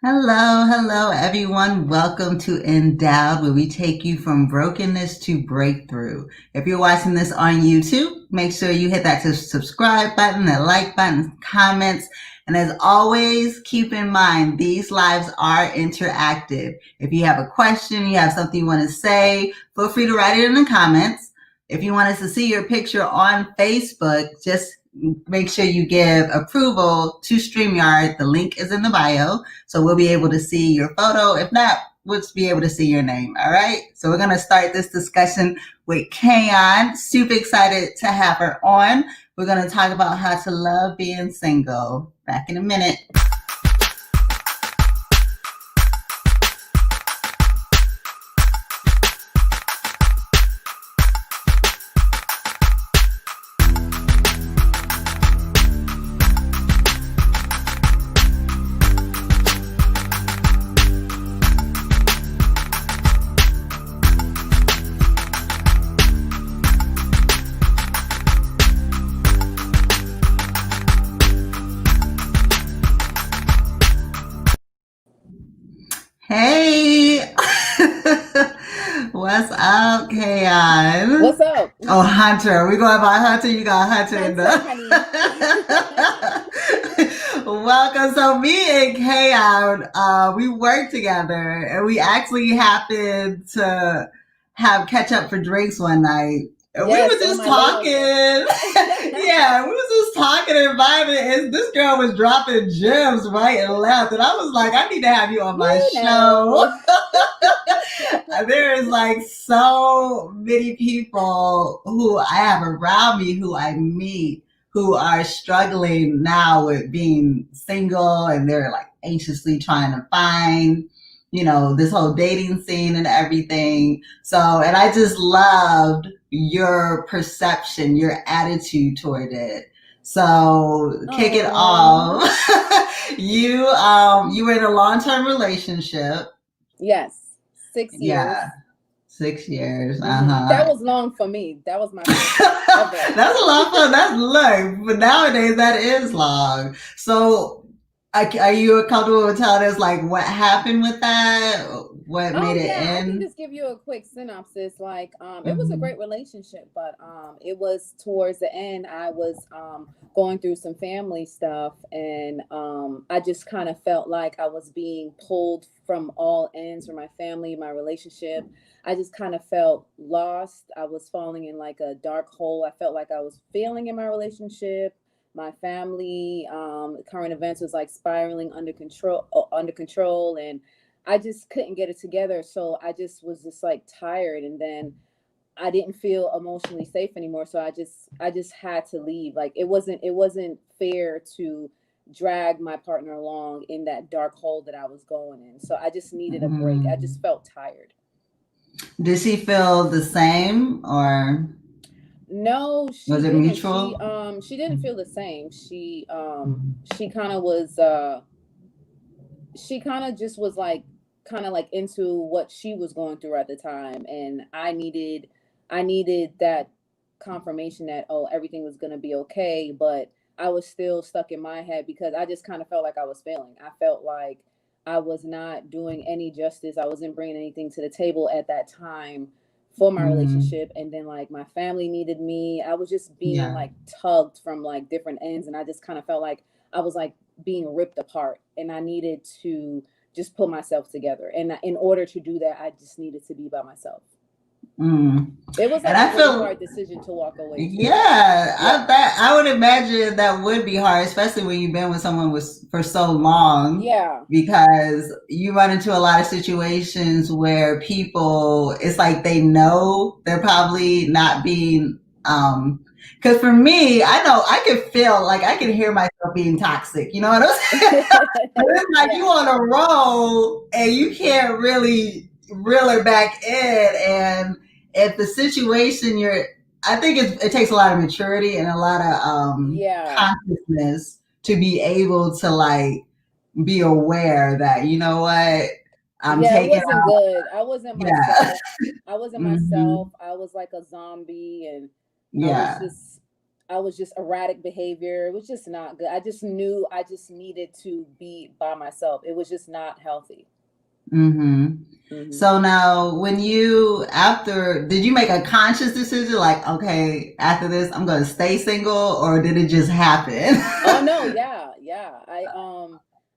Hello, everyone. Welcome to N-Dowd, where we take you from brokenness to breakthrough. If you're watching this on YouTube, make sure you hit that subscribe button, that like button, comments. And as always, keep in mind, these lives are interactive. If you have a question, you have something you want to say, feel free to write it in the comments. If you want us to see your picture on Facebook, just make sure you give approval to StreamYard. The link is in the bio. So we'll be able to see your photo. If not, we'll just be able to see your name. All right. So we're going to start this discussion with Kayon. Super excited to have her on. We're going to talk about how to love being single. Back in a minute. Hey, what's up, Kayon? What's up? Oh, Hunter. We going by Hunter. You got Hunter in the. Honey. Welcome. So me and Kayon, we work together, and we actually happened to have catch up for drinks one night. And Yes, we were just talking. Yeah, we was just talking and vibing. And this girl was dropping gems right and left. And I was like, I need to have you on my show. There is like so many people who I have around me who I meet who are struggling now with being single, and they're like anxiously trying to find, this whole dating scene and everything. So, and I just loved your perception, your attitude toward it. So kick it off. You were in a long-term relationship. Yes, 6 years. Yeah, 6 years. That was long for me. That was my That's a lot fun. That's long, but nowadays that is long. So are you comfortable with telling us like what happened with that? What made it end? I can just give you a quick synopsis. Like, it was a great relationship, but it was towards the end. I was going through some family stuff, and I just kind of felt like I was being pulled from all ends for my family, my relationship. I just kind of felt lost. I was falling in like a dark hole. I felt like I was failing in my relationship. My family, current events was like spiraling under control, and I just couldn't get it together. So I just was just like tired, and then I didn't feel emotionally safe anymore. So I just had to leave. Like it wasn't fair to drag my partner along in that dark hole that I was going in. So I just needed a break. I just felt tired. Did she feel the same, or no, was it mutual? She didn't feel the same. She kind of was she kind of just was like kind of like into what she was going through at the time, and I needed that confirmation that everything was going to be okay, but I was still stuck in my head because I just kind of felt like I was failing. I felt like I was not doing any justice. I wasn't bringing anything to the table at that time for my relationship, and then like my family needed me. I was just being like tugged from like different ends, and I just kind of felt like I was like being ripped apart, and I needed to just put myself together, and in order to do that I just needed to be by myself. It was like a really hard decision to walk away. Yeah. I would imagine that would be hard, especially when you've been with someone for so long. Yeah. Because you run into a lot of situations where people, it's like they know they're probably not being. Because for me, I know I can feel like I can hear myself being toxic. You know what I'm saying? It's like you on a roll and you can't really reel it back in, and if the situation I think it takes a lot of maturity and a lot of consciousness to be able to like be aware that, you know what, I'm taking it wasn't good. I wasn't myself. I wasn't myself. I was like a zombie, and I was just I was just erratic behavior. It was just not good. I just knew I just needed to be by myself. It was just not healthy. Mm-hmm. Hmm. So now, when you after, did you make a conscious decision, like, okay, after this, I'm going to stay single, or did it just happen? Oh no, yeah, yeah.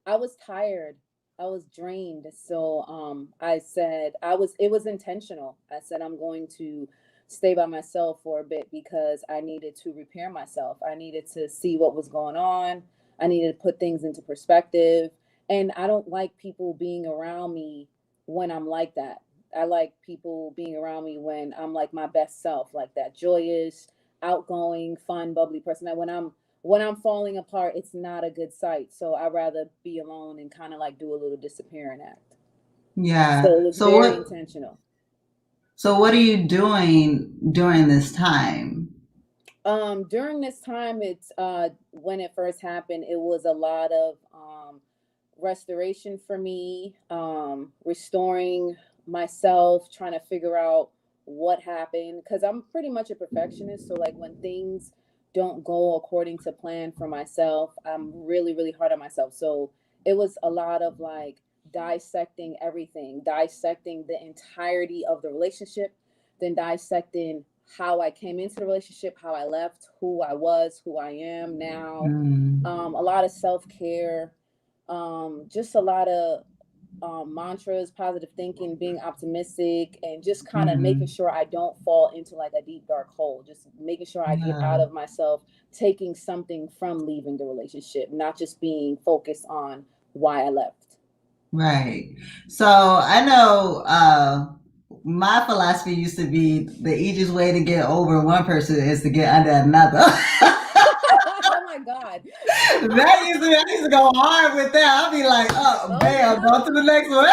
I was tired. I was drained. So I said it was intentional. I said I'm going to stay by myself for a bit because I needed to repair myself. I needed to see what was going on. I needed to put things into perspective. And I don't like people being around me when I'm like that. I like people being around me when I'm like my best self, like that joyous, outgoing, fun, bubbly person. That when I'm falling apart, it's not a good sight. So I'd rather be alone and kind of like do a little disappearing act. Yeah. So it was very intentional. So what are you doing during this time? During this time, it's when it first happened, it was a lot of restoration for me, restoring myself, trying to figure out what happened because I'm pretty much a perfectionist. So like when things don't go according to plan for myself, I'm really, really hard on myself. So it was a lot of like dissecting everything, dissecting the entirety of the relationship, then dissecting how I came into the relationship, how I left, who I was, who I am now. Mm, A lot of self care, just a lot of mantras, positive thinking, being optimistic, and just kind of making mhm. sure I don't fall into like a deep dark hole. Just making sure I get out Yeah, of myself, taking something from leaving the relationship, not just being focused on why I left. right. So I know my philosophy used to be the easiest way to get over one person is to get under another. Oh my God. I used to go hard with that. I'll be like, oh, Oh bam, go to the no. next one.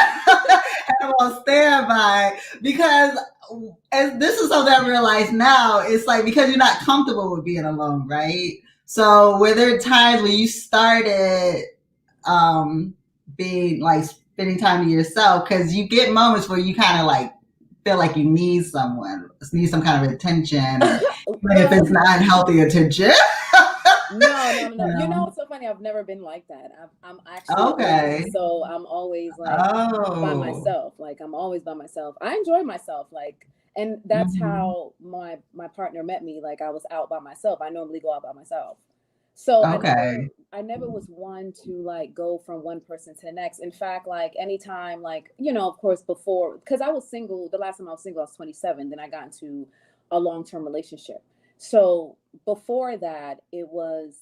And I'm on standby because as this is something I realize now, it's like because you're not comfortable with being alone, right? So were there times when you started um being like spending time to yourself because you get moments where you kind of like feel like you need someone, need some kind of attention, or even if Well, it's not healthy attention. no, no, no, no. You know, You it's so funny. I've never been like that. I'm actually a witchy, Okay. so I'm always like by Oh. myself. Like I'm always by myself. I enjoy myself. Like, and that's Mhm. how my partner met me. Like I was out by myself. I normally go out by myself. So Okay. I never was one to like go from one person to the next. In fact, like anytime, like you know, of course, before because I was single. The last time I was single, I was 27. Then I got into a long term relationship. So before that, it was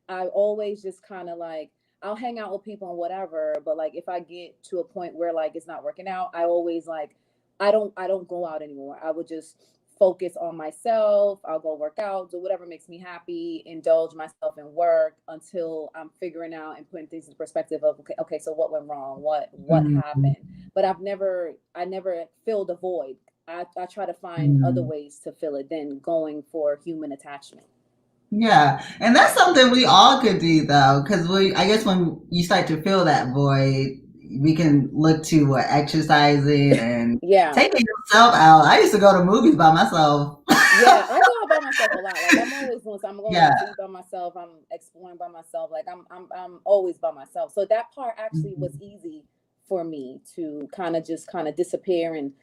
I always just kind of like I'll hang out with people and whatever, but like if I get to a point where like it's not working out, I always like I don't go out anymore. I would just focus on myself. I'll go work out, do whatever makes me happy, indulge myself in work until I'm figuring out and putting things in perspective of okay, so what went wrong? What Mhm. happened? But I never filled a void. I try to find other Mhm. ways to fill it than going for human attachment. Yeah, and that's something we all could do though, because I guess when you start to feel that void, we can look to what exercising and Yeah. taking yourself out. I used to go to movies by myself. Yeah, I go out by myself a lot. Like I'm always doing. So I'm going Yeah. out to eat by myself. I'm exploring by myself. Like I'm always by myself. So that part actually was Mhm. easy for me to kind of disappear and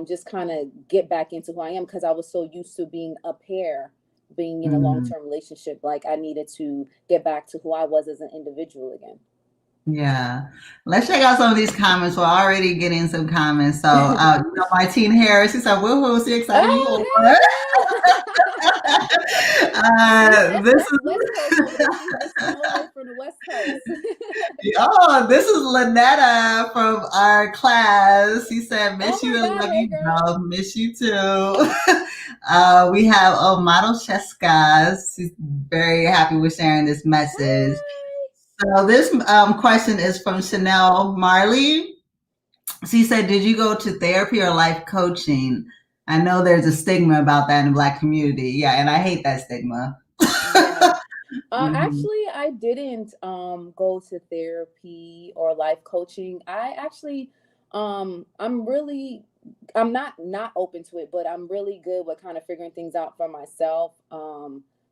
just kind of get back into who I am because I was so used to being a pair, being in a long Mhm. term relationship. Like I needed to get back to who I was as an individual again. Yeah. Let's check out some of these comments. We're already getting some comments. So, Martine Harris, she said, woohoo, so excited you Oh, over. hey girl. See, This that's West Coast over there. She's listening all the way from the West Coast. Oh, this is Lynetta from our class. She said, Oh miss you my and God, love hey you, girl. girl. Miss you too. We have Model Cheska. She's very happy with sharing this message. Hi. So this question is from Chanel Marley. She said, did you go to therapy or life coaching? I know there's a stigma about that in the Black community. Yeah, and I hate that stigma. Yeah. Mhm. Actually, I didn't go to therapy or life coaching. I actually I'm really I'm not open to it, but I'm really good with kind of figuring things out for myself.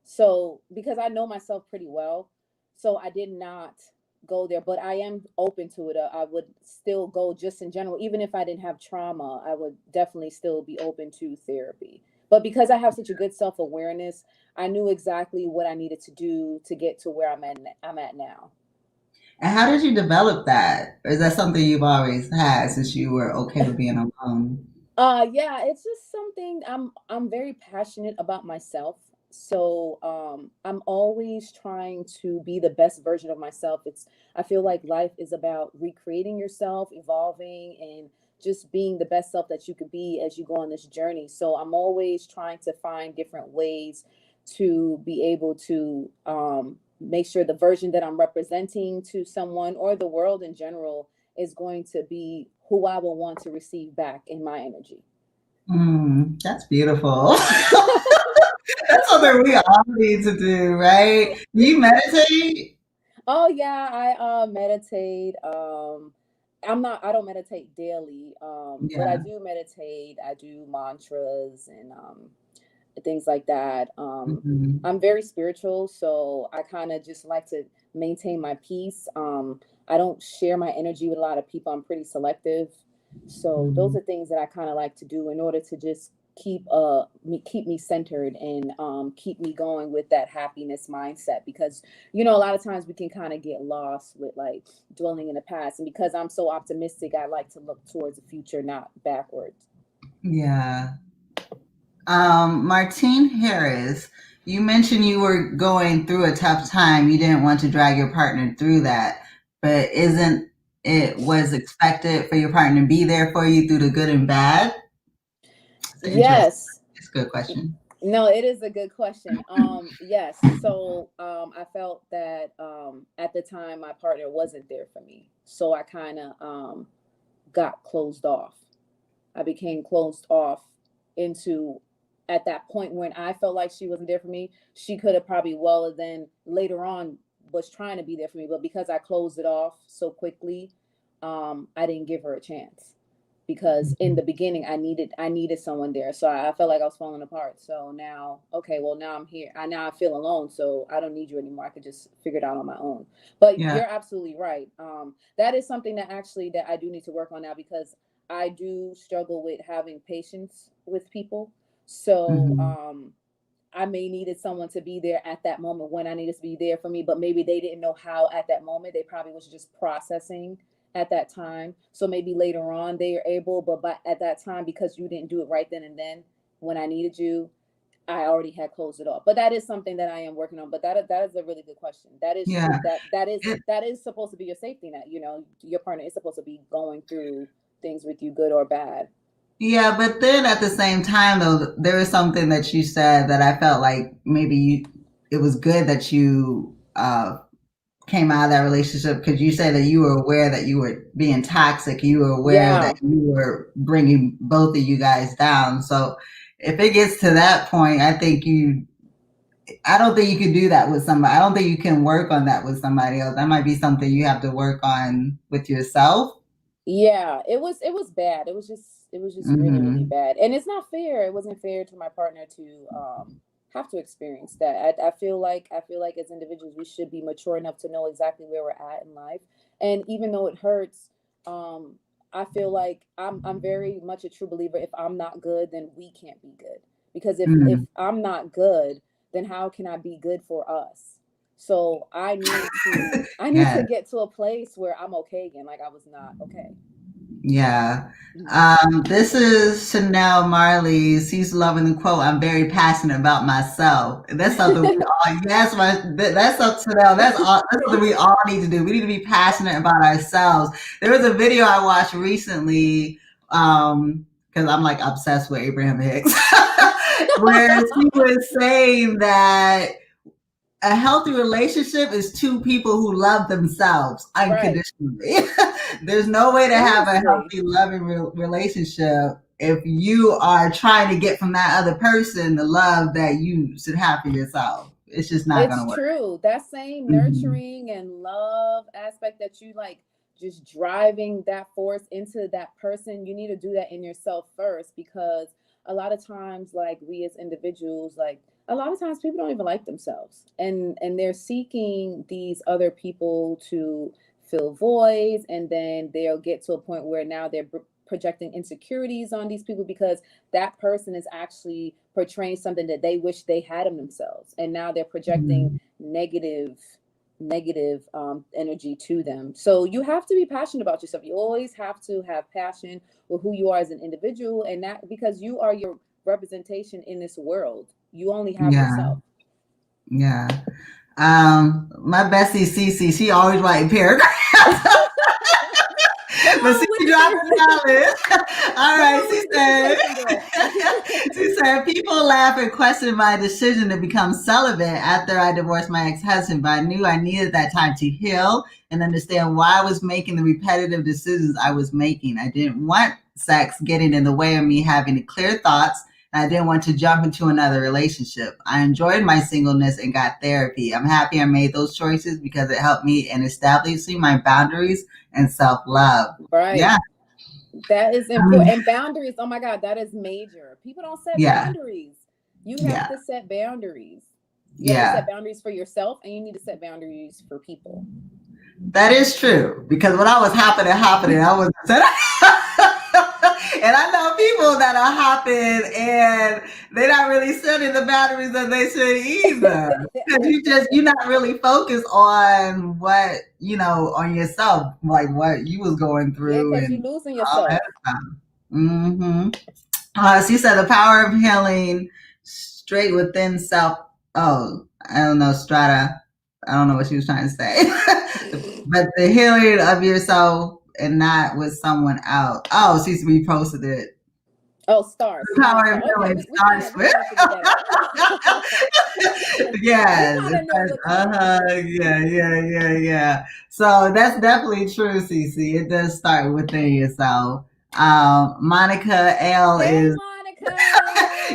So because I know myself pretty well, so I did not go there, but I am open to it. I would still go just in general, even if I didn't have trauma, I would definitely still be open to therapy. But because I have such a good self awareness, I knew exactly what I needed to do to get to where I'm at now. And how did you develop that? Or is that something you've always had since you were okay with being alone? Yeah, it's just something I'm very passionate about myself. So I'm always trying to be the best version of myself. I feel like life is about recreating yourself, evolving, and just being the best self that you could be as you go on this journey. So I'm always trying to find different ways to be able to make sure the version that I'm representing to someone or the world in general is going to be who I will want to receive back in my energy. That's beautiful. That's something we all need to do, right? Do you meditate? Oh yeah, I meditate. I don't meditate daily, but I Yeah. do meditate. I do mantras and things like that. Mhm. I'm very spiritual, so I kind of just like to maintain my peace. I don't share my energy with a lot of people. I'm pretty selective. So those Mhm. are things that I kind of like to do in order to just keep me centered and keep me going with that happiness mindset, because a lot of times we can kind of get lost with like dwelling in the past, and because I'm so optimistic, I like to look towards the future, not backwards. Yeah. Martine Harris, you mentioned you were going through a tough time. You didn't want to drag your partner through that, but isn't it was expected for your partner to be there for you through the good and bad? It's an interesting, Yes. it's a good question. No, it is a good question. Yes. So, I felt that at the time my partner wasn't there for me, so I kind of got closed off. I became closed off into at that point when I felt like she wasn't there for me. She could have probably well then later on was trying to be there for me, but because I closed it off so quickly, I didn't give her a chance, because in the beginning I needed someone there. So I felt like I was falling apart. So now, okay, well now I'm here. I feel alone, so I don't need you anymore. I could just figure it out on my own. But Yeah. you're absolutely right. That is something that I do need to work on now, because I do struggle with having patience with people. So Mhm. I may needed someone to be there at that moment when I needed to be there for me, but maybe they didn't know how at that moment. They probably was just processing at that time. So maybe later on they are able, but at that time, because you didn't do it right then and then when I needed you, I already had closed it off. But that is something that I am working on. But that is a really good question. That is true. Yeah. It, That is supposed to be your safety net. Your partner is supposed to be going through things with you, good or bad. yeah, but then at the same time, though, there was something that you said that I felt like maybe it was good that you came out of that relationship because you said that you were aware that you were being toxic. You were aware that Yeah. you were bringing both of you guys down. So if it gets to that point, I don't think you can do that with somebody. I don't think you can work on that with somebody else. That might be something you have to work on with yourself. Yeah, it was bad. It was just really, really Hmm. bad. And it's not fair. It wasn't fair to my partner to have to experience that. I feel like as individuals we should be mature enough to know exactly where we're at in life. And even though it hurts, um I feel like I'm very much a true believer, if I'm not good, then we can't be good. Because if Mm. I'm not good, then how can I be good for us? So I need to Yeah. get to a place where I'm okay again, like I was not okay. Yeah. Mhm. This is Chanel Marley. She's loving the quote. I'm very passionate about myself. That's something we all, that's up to Chanel. That's something we all need to do. We need to be passionate about ourselves. There was a video I watched recently, because I'm like obsessed with Abraham Hicks, where she was saying that a healthy relationship is two people who love themselves Right. unconditionally. There's no way to have a Honestly, healthy, loving relationship if you are trying to get from that other person the love that you should have for yourself. It's just not going it's to work. true. That same Hmm. nurturing and love aspect that you like, just driving that force into that person, you need to do that in yourself first, because a lot of times, like we as individuals, like A lot of times people don't even like themselves, and they're seeking these other people to fill voids, and then they'll get to a point where now they're projecting insecurities on these people because that person is actually portraying something that they wish they had in themselves, and now they're projecting Mm, negative energy to them. So you have to be passionate about yourself. You always have to have passion with who you are as an individual, and that because you are your representation in this world. You only have yeah, yourself. yeah. My bestie Cece, she always writing paragraphs. Come But see, on with she dropped it. the knowledge. All Come right, on she with the said. dissertation, girl. She said people laugh and question my decision to become celibate after I divorced my ex-husband, but I knew I needed that time to heal and understand why I was making the repetitive decisions I was making. I didn't want sex getting in the way of me having clear thoughts. And I didn't want to jump into another relationship. I enjoyed my singleness and got therapy. I'm happy I made those choices because it helped me in establishing my boundaries and self-love. Right. Yeah. That is I mean, important. And boundaries, oh my God, that is major. People don't set yeah. boundaries. You have Yeah. to set boundaries. You have to Yeah. set boundaries for yourself, and you need to set boundaries for people. That is true because when I was hopping, I was and I know people that are hopping and they're not really setting the boundaries that they should either. Because you're not really focused on what on yourself, like what you was going Yeah, through because you're and losing all that yourself. stuff. Hmm. She said the power of healing straight within self. Oh, I don't know, Strata. I don't know what she was trying to say. But the healing of yourself and not with someone else. Oh, she's reposted it. Oh, stars, The small power of star. Okay, healing we kind of starts with. figured that out. We Yes, kind it of knew says, what you meant. yeah. So that's definitely true, Cece. It does start within yourself. Monica L Hey, is Monica.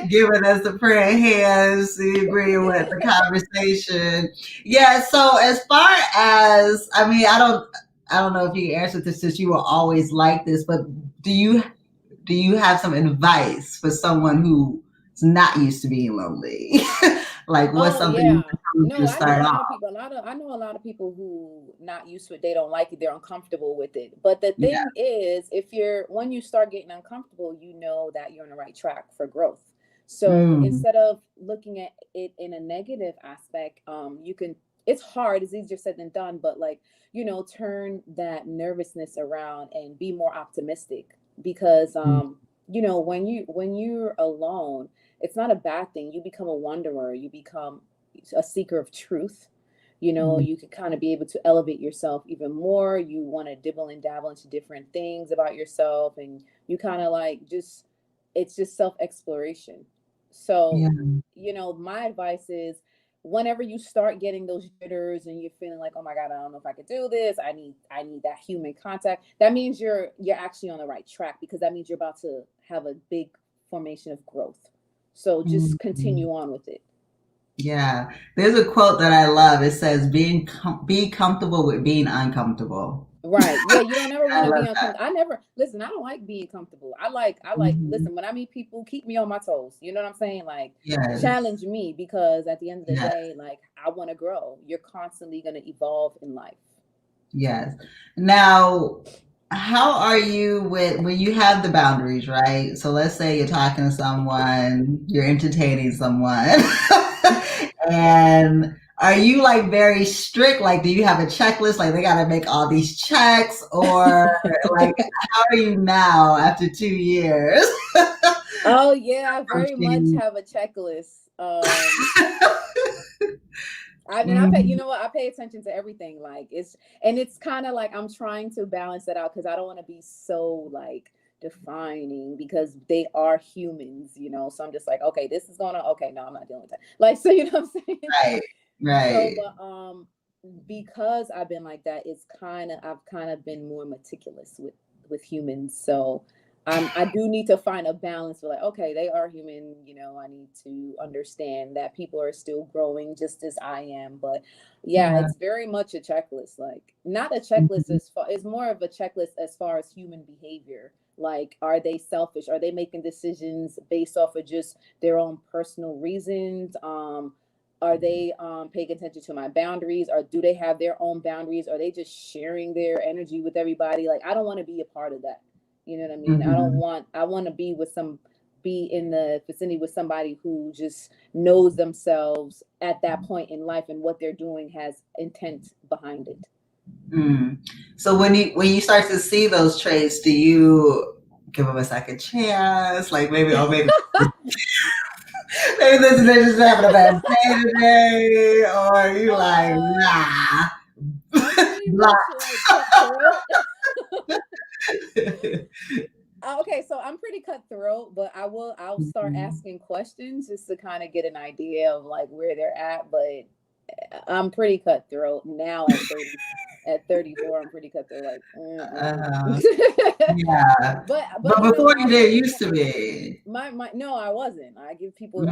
giving us the prayer hands, agreeing with the conversation. Yeah. So as far as, I mean, I don't know if you answered this since you were always like this, but do you do you have some advice for someone who's not used to being lonely? Like, what's Oh something you yeah. can do No, to I know a start lot off? of people. I know a lot of people who not used to it. They don't like it. They're uncomfortable with it. But the Yeah. thing is, if you're when you start getting uncomfortable, you know that you're on the right track for growth. So Mm, instead of looking at it in a negative aspect, you can. It's hard. It's easier said than done. But like turn that nervousness around and be more optimistic because mm, when you're alone, it's not a bad thing. You become a wanderer. You become a seeker of truth. mm, You can kind of be able to elevate yourself even more. You want to dibble and dabble into different things about yourself, and you kind of like just it's just self exploration. So, yeah. my advice is whenever you start getting those jitters and you're feeling like, oh my God, I don't know if I could do this. I need that human contact. That means you're actually on the right track because that means you're about to have a big formation of growth. So Mm, just continue on with it. yeah. There's a quote that I love. It says, be comfortable with being uncomfortable." Right. Yeah, you don't ever I want to be love that. uncomfortable. I never listen, I don't like being comfortable. I like Mhm. listen, when I meet people, keep me on my toes. You know what I'm saying? Like Yes. challenge me because at the end of the Yes. day, like I want to grow. You're constantly going to evolve in life. Yes. Now, how are you with when you have the boundaries, right? So let's say you're talking to someone, you're entertaining someone, and are you like very strict? Like, do you have a checklist? Like, they got to make all these checks, or like, how are you now after 2 years? Oh yeah, I very much Approaching- have a checklist. I mean, I pay. You Mhm. know what? I pay attention to everything. Like it's kind of like I'm trying to balance that out because I don't want to be so like defining because they are humans. So I'm just like, okay, this is gonna. Okay, no, I'm not dealing with that. Like, so you know what I'm saying? Right, So, right. but because I've been like that, I've kind of been more meticulous with humans. So I do need to find a balance for like, okay, they are human, I need to understand that people are still growing just as I am. But yeah, Yeah. it's very much a checklist. Like not a checklist Mhm. as far it's more of a checklist as far as human behavior. Like, are they selfish? Are they making decisions based off of just their own personal reasons? Are they paying attention to my boundaries, or do they have their own boundaries? Are they just sharing their energy with everybody? Like, I don't want to be a part of that. You know what I mean? Mm-hmm. I want to be in the vicinity with somebody who just knows themselves at that point in life, and what they're doing has intent behind it. Mm. So when you start to see those traits, do you give them a second chance? Like maybe, or maybe maybe they're just having a bad day today, or you like, uh, nah, I'm pretty blah. much like cutthroat. Okay, so I'm pretty cutthroat, but I'll start Mhm. asking questions just to kind of get an idea of like where they're at. But I'm pretty cutthroat now at 30. At 34, I'm pretty cutthroat. Like, Uh, yeah, but but you know, before my you did first used to be. my no, I wasn't. I gave Mm. people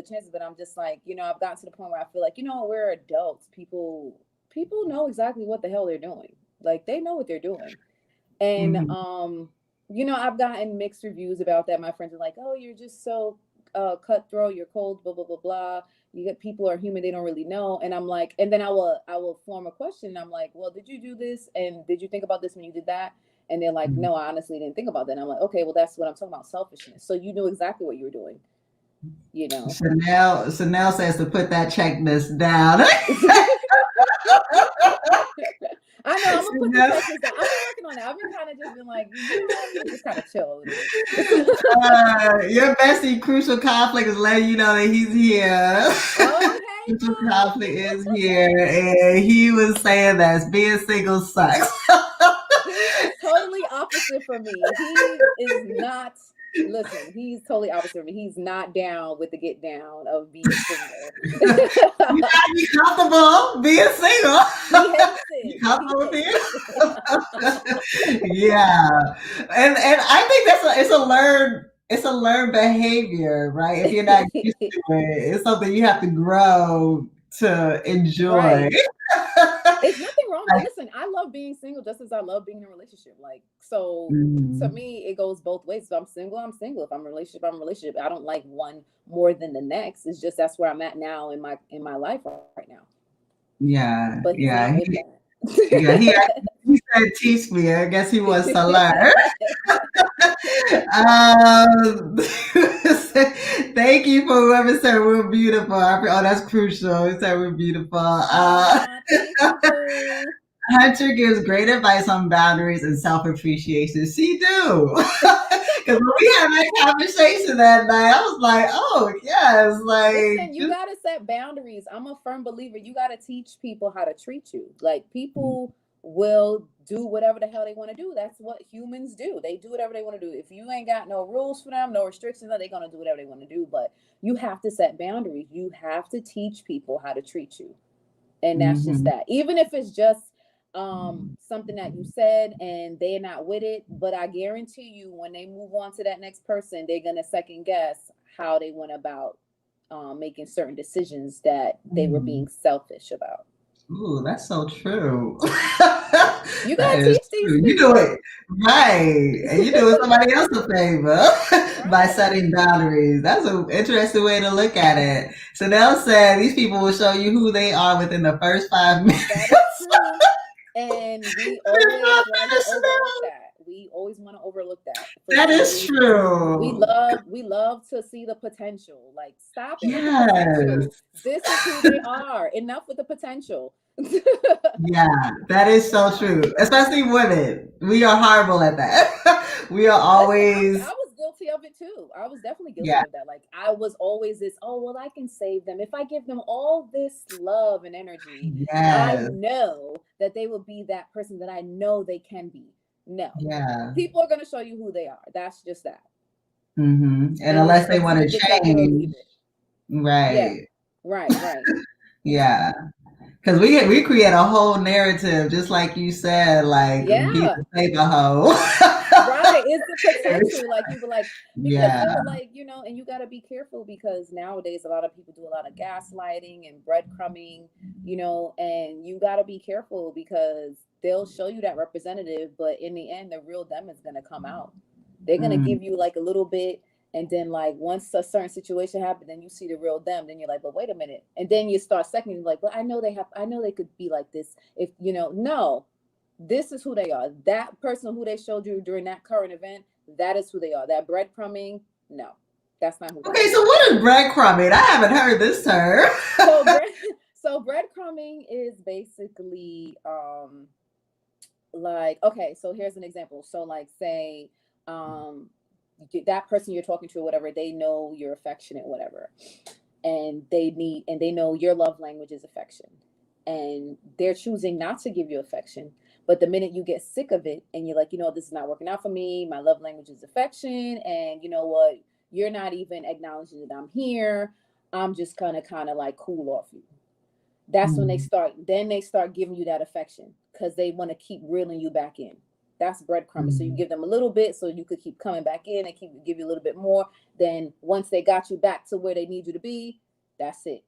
chances, but I'm just like, you know, I've gotten to the point where I feel like, you know, we're adults. People know exactly what the hell they're doing. Like, they know what they're doing. And Mhm. you know, I've gotten mixed reviews about that. My friends are like, "Oh, you're just so cutthroat, you're cold, blah blah blah blah." You get, people are human, they don't really know. And I'm like, and then I will form a question. I'm like, "Well, did you do this? And did you think about this when you did that?" And they're like, "No, I honestly didn't think about that." And I'm like, "Okay, well, that's what I'm talking about, selfishness. So you knew exactly what you were doing, you know." Chanel says to put that checklist down. I know, I'm gonna put the Chanel, checklist down. I've been working on it. I've been kind of just been like, you know what, I'm gonna just kind of chill a little bit. your bestie, Crucial Conflict, is letting you know that he's here. Oh, hey, Crucial boo. Conflict is here, and he was saying that being single sucks. He is totally opposite from me. He is not. Listen, he's totally opposite from me. He's not down with the get down of being single. You gotta be comfortable being single. He hates You it. He comfortable being? hates it. Yeah, and I think it's a learned behavior, right? If you're not used to it, it's something you have to grow to enjoy. Right. It's nothing wrong. Listen, I love being single just as I love being in a relationship. Like, so to Mm. me, it goes both ways. If I'm single, I'm single. If I'm in a relationship, I'm in a relationship. I don't like one more than the next. It's just that's where I'm at now in my life right now. Yeah, But he's yeah, not with yeah. He that. he said teach me. I guess he wants to learn. Um, thank you for whoever said we're beautiful. Oh, that's crucial. He said we're beautiful. Aw, thank you, boo. Hunter gives great advice on boundaries and self appreciation. She do. Because when we had that conversation that night, I was like, oh yes, like Listen, you just gotta set boundaries. I'm a firm believer. You gotta teach people how to treat you. Like, people will do whatever the hell they want to do. That's what humans do. They do whatever they want to do. If you ain't got no rules for them, no restrictions, they're gonna do whatever they want to do. But you have to set boundaries. You have to teach people how to treat you. And that's just mhm. that. Even if it's just something that you said and they're not with it, but I guarantee you, when they move on to that next person, they're gonna second guess how they went about making certain decisions that they were being selfish about. Ooh, that's so true. You That gotta is teach these true. You do people. it right, and you're doing somebody else a favor by Right. setting boundaries. That's an interesting way to look at it. So they'll say these people will show you who they are within the first 5 minutes. That is true. And we First always five like to minutes, overlook that. We always want to overlook that for that some is reason. true. We love to see the potential. Like, stop it with the Yes. potential. This is who they are. Enough with the potential. Yeah, that is so true. Especially women. We are horrible at that. We are Listen, I always, was guilty of it too. I was definitely guilty yeah, of that. Like, I was always this, oh, well, I can save them. If I give them all this love and energy, I yes, know that they will be that person that I know they can be. No. yeah. People are going to show you who they are. That's just that. And And it's unless they up to want you to to take it or change, leave it. Yeah. right? Right, right. Yeah, because we create a whole narrative, just like you said, like being Yeah. a saver hoe. Right. It's the potential. Like, you were like, because Yeah, they're like, you know, and you got to be careful because nowadays a lot of people do a lot of gaslighting and breadcrumbing, you know, and you got to be careful because they'll show you that representative, but in the end, the real them is going to come out. They're gonna Mm. give you like a little bit, and then like once a certain situation happens, then you see the real them. Then you're like, but wait a minute, and then you start seconding like, well, I know they could be like this. If you know, no, this is who they are. That person who they showed you during that current event, that is who they are. That breadcrumbing, no, that's not who they Okay, are. so what is breadcrumbing? I haven't heard this term. So bread, so breadcrumbing is basically like, okay, so here's an example. So like say um that person you're talking to or whatever, they know you're affectionate, whatever, and they know your love language is affection, and they're choosing not to give you affection. But the minute you get sick of it and you're like, you know, this is not working out for me, my love language is affection, and you know what, you're not even acknowledging that I'm here, I'm just gonna kind of like cool off you. That's when Mm. they start giving you that affection because they want to keep reeling you back in. That's breadcrumbing. So you Mm. give them a little bit so you could keep coming back in and give you a little bit more. Then once they got you back to where they need you to be, that's it.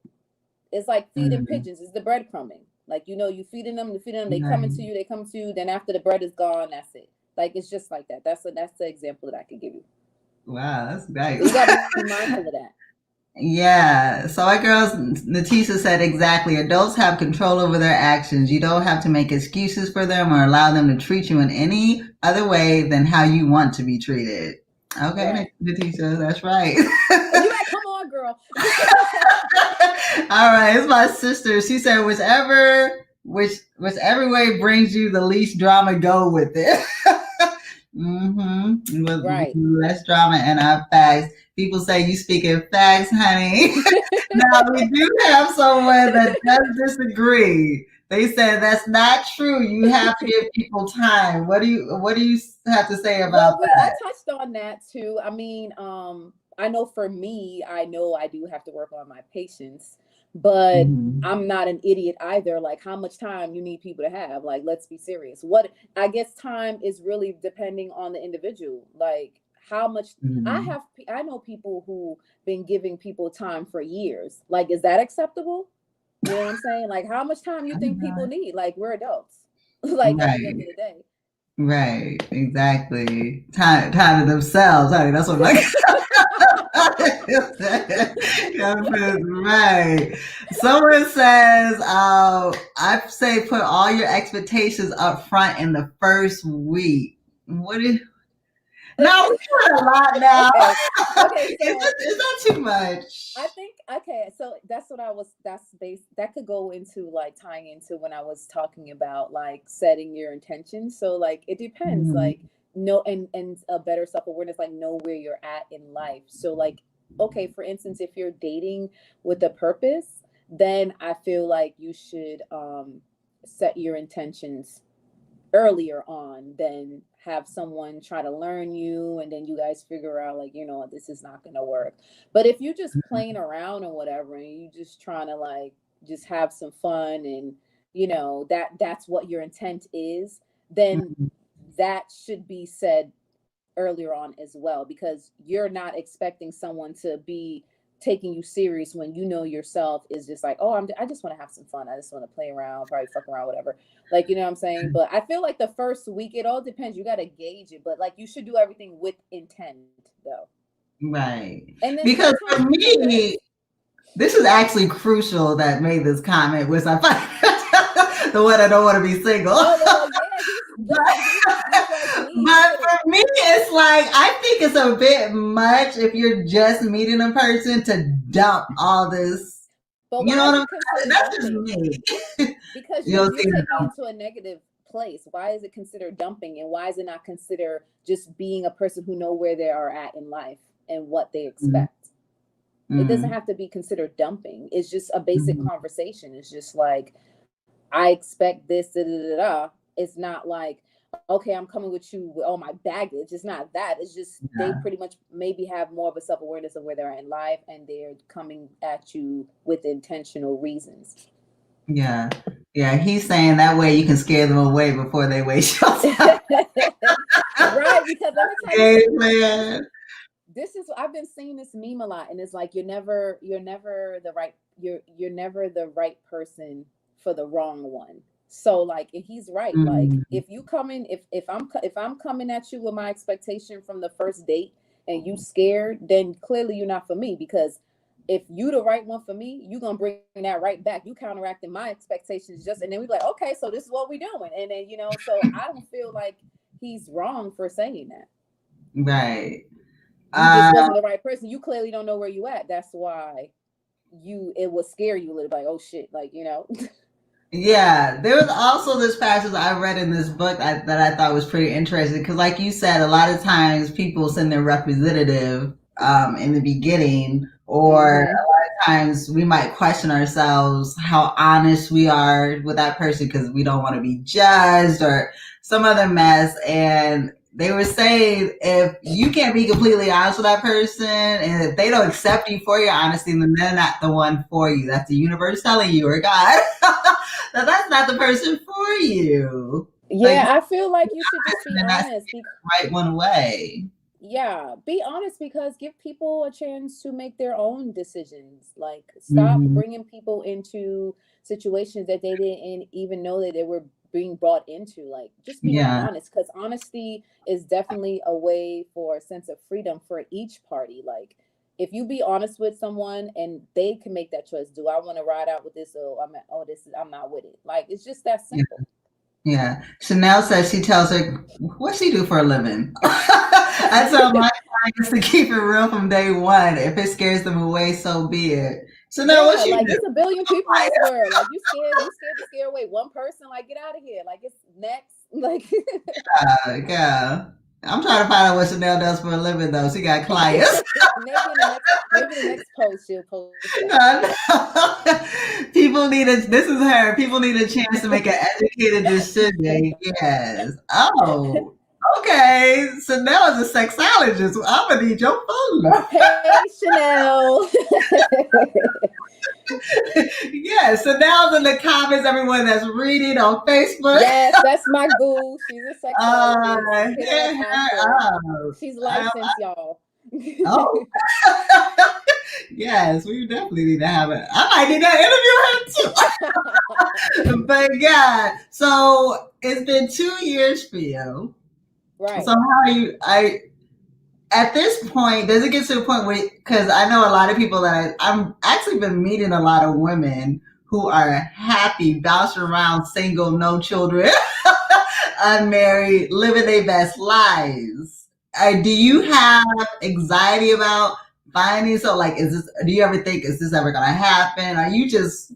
It's like feeding Mm. pigeons. It's the breadcrumbing. Like, you know, you feeding them, they coming to Right. you, they come to you. Then after the bread is gone, that's it. Like, it's just like that. That's the example that I could give you. Wow, that's So you nice. got to be mindful of that. Yeah. So my girls, Natisa said exactly. Adults have control over their actions. You don't have to make excuses for them or allow them to treat you in any other way than how you want to be treated. Okay, Right. Natisa, that's right. And you like, come on, girl. All right, it's my sister. She said, whichever way brings you the least drama, go with it. Mm-hmm. With Right. less drama and our facts. People say you speak in facts, honey. Now we do have someone that does disagree. They said that's not true. You have to give people time. What do you have to say about Well, I that? touched on that too. I mean, I know for me, I know I do have to work on my patience, but Mm-hmm. I'm not an idiot either. Like, how much time you need people to have? Like, let's be serious. What I guess time is really depending on the individual. Like, how much Mm-hmm. I know people who been giving people time for years. Like, is that acceptable? You know what I'm saying? Like, how much time you think people need? Like, we're adults. Like, at the end Right. of the day. Right, exactly. Time to themselves, honey. That's what I'm like. Right. Someone says, I say put all your expectations up front in the first week. What is no, we doing a lot now. Okay. Okay, so Is that too I much? think okay, so that's what I was that's base that could go into like tying into when I was talking about like setting your intentions. So like it depends. Mhm. Like no and a better self-awareness, like know where you're at in life. So like okay, for instance, if you're dating with a purpose, then I feel like you should set your intentions earlier on than have someone try to learn you and then you guys figure out like, you know, this is not going to work. But if you're just playing around or whatever and you just trying to like just have some fun and you know that's what your intent is, then Mhm. that should be said earlier on as well, because you're not expecting someone to be taking you serious when you know yourself is just like, oh, I just want to have some fun, I just want to play around, probably fuck around, whatever. Like, you know what I'm saying? But I feel like the first week it all depends, you got to gauge it, but like you should do everything with intent though, Right. and then Because sometimes for people me, miss. this is actually crucial that made this comment, which I find the one I don't want to be single. Well, yeah, he's like me, he But should have. for me, it's like I think it's a bit much if you're just meeting a person to dump all this. But You know why what is I'm it considered saying? That's just dumping? me. Because You'll you're see taking it to a negative place. Why is it considered dumping, and why is it not considered just being a person who know where they are at in life and what they that. expect? It doesn't Mm, have to be considered dumping. It's just a basic mm, conversation. It's just like, I expect this, da, da, da, da. It's not like, okay, I'm coming with you with all my baggage. It's not that. It's just they yeah, pretty much maybe have more of a self awareness of where they're at in life, and they're coming at you with intentional reasons. yeah, yeah. He's saying that way you can scare them away before they waste your time. Right, because let me tell you Game something. plan. This is I've been seeing this meme a lot, and it's like you're never the right person for the wrong one. So like, and he's right. Like, Mm, if you come in, if I'm coming at you with my expectation from the first date and you scared, then clearly you're not for me. Because if you the right one for me, you gonna bring that right back. You counteracting my expectations, just, and then we like, okay, so this is what we doing, and then so I don't feel like he's wrong for saying that. right. You just Uh, wasn't the right person. You clearly don't know where you at. That's why it would scare you a little, like, oh shit, like, Yeah, there was also this passage I read in this book that I thought was pretty interesting because, like you said, a lot of times people send their representative in the beginning, or Mm-hmm. a lot of times we might question ourselves how honest we are with that person because we don't want to be judged or some other mess. And they were saying if you can't be completely honest with that person and if they don't accept you for your honesty, then they're not the one for you. That's the universe telling you or God. Now that's not the person for you. Like Yeah, I feel like you should just be they're not honest. the right one away. Yeah, be honest, because give people a chance to make their own decisions. Like, stop Hmm. bringing people into situations that they didn't even know that they were being brought into. Like, just be Yeah, honest, because honesty is definitely a way for a sense of freedom for each party. Like, if you be honest with someone and they can make that choice, do I want to ride out with this, or I'm not with it. Like, it's just that yeah, simple. yeah. Chanel says she tells her what she do for a living. I tell my clients to keep it real from day one. If it scares them away, so be it. Chanel, what Yeah, you like, do? it's a billion people in this world. Like, you scared to scare away one person. Like, get out of here. Like, it's next. Like, Yeah. I'm trying to find out what Chanel does for a living, though. She got clients. maybe in the next post she'll post that. People need a. This is her. People need a chance to make an educated decision. Yes. Oh. Okay. Chanel is a sexologist. Well, I'm gonna need your phone number. Hey, Chanel. Yeah. Chanel's in the comments. Everyone that's reading on Facebook. Yes, that's my boo. She's a sexologist. Hit her up Hit her after. up. She's licensed, y'all. Oh. Yes, we definitely need to have it. I might need to interview her too. But yeah, so it's been 2 years for you. So Right. how are you? I at this point, does it get to a point where? Because I know a lot of people that I'm actually been meeting a lot of women who are happy, bouncing around, single, no children, unmarried, living their best lives. Do you have anxiety about finding? So, like, is this? Do you ever think is this ever gonna happen? Are you just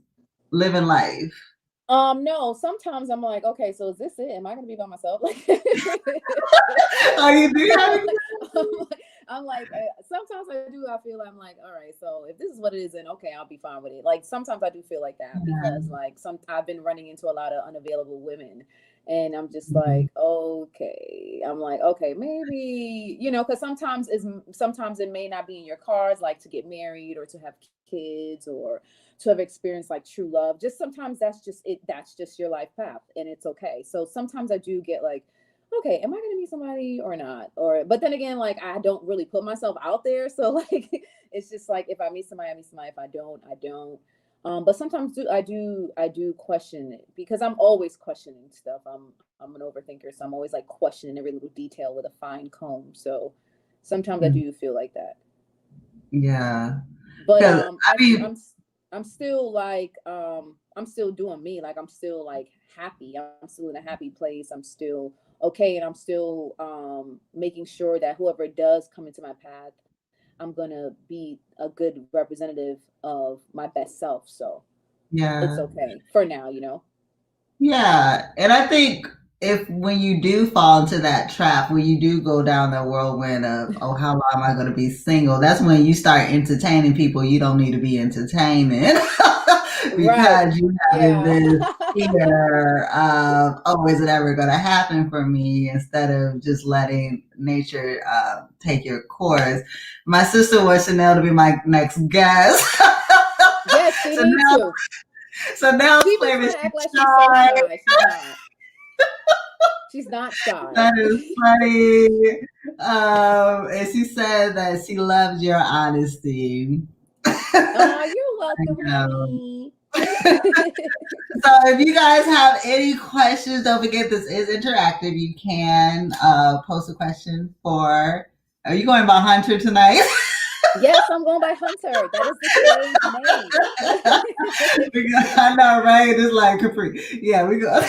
living life? No, sometimes I'm like, okay, so is this it? Am I gonna be by myself? Like, Are you do you have I'm anxiety? like, I'm like, sometimes I do. I feel I'm like, all right, so if this is what it is, then okay, I'll be fine with it. Like, sometimes I do feel like that, because like I've been running into a lot of unavailable women, and I'm just Mhm. like, okay, I'm like, okay, maybe, because sometimes it may not be in your cards, like, to get married or to have kids, or to have experienced like true love. Just sometimes that's just it. That's just your life path, and it's okay. So sometimes I do get like, okay, am I gonna meet somebody or not? Or, but then again, like, I don't really put myself out there. So like, it's just like, if I meet somebody, I meet somebody. If I don't, I don't. But sometimes I do question it, because I'm always questioning stuff. I'm an overthinker, so I'm always like questioning every little detail with a fine comb. So sometimes I do feel like that. Yeah, But because I mean, I'm still like, I'm still doing me. Like, I'm still like happy. I'm still in a happy place. I'm still okay, and I'm still making sure that whoever does come into my path, I'm gonna be a good representative of my best self. So it's yeah. okay for now. Yeah, and I think if when you do fall into that trap, when you do go down the whirlwind of, oh, how long am I going to be single? That's when you start entertaining people you don't need to be entertaining Right. because you have Yeah. this fear of, oh, is it ever going to happen for me? Instead of just letting nature take your course. My sister wants Chanel to be my next guest. Yes, she So need now, to. so now it's She be flavor trying to act like she's so shy. shy. She's not. She's not shy. That is funny. And she said that she loves your honesty. Oh, you're welcome, Um, honey. So if you guys have any questions, don't forget this is interactive. You can post a question for. Are you going by Hunter tonight? Yes, I'm going by Hunter. That is the stage name. I know, right? It's like Capri. Yeah, we go.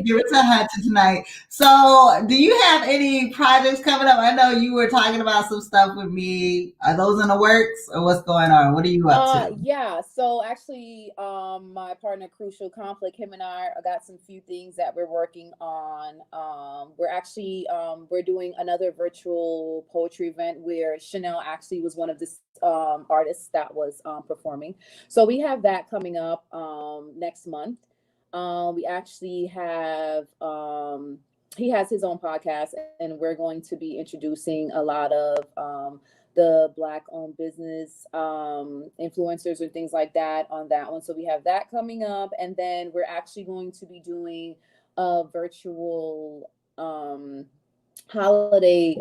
Give it to Hunter tonight. So, do you have any projects coming up? I know you were talking about some stuff with me. Are those in the works, or what's going on? What are you up to? Yeah. So actually, my partner Crucial Conflict, him and I got some few things that we're working on. We're actually we're doing another virtual poetry event where Chanel actually was one of the artists that was performing. So we have that coming up next month. We actually have he has his own podcast, and we're going to be introducing a lot of the black owned business influencers and things like that on that one. So we have that coming up, and then we're actually going to be doing a virtual holiday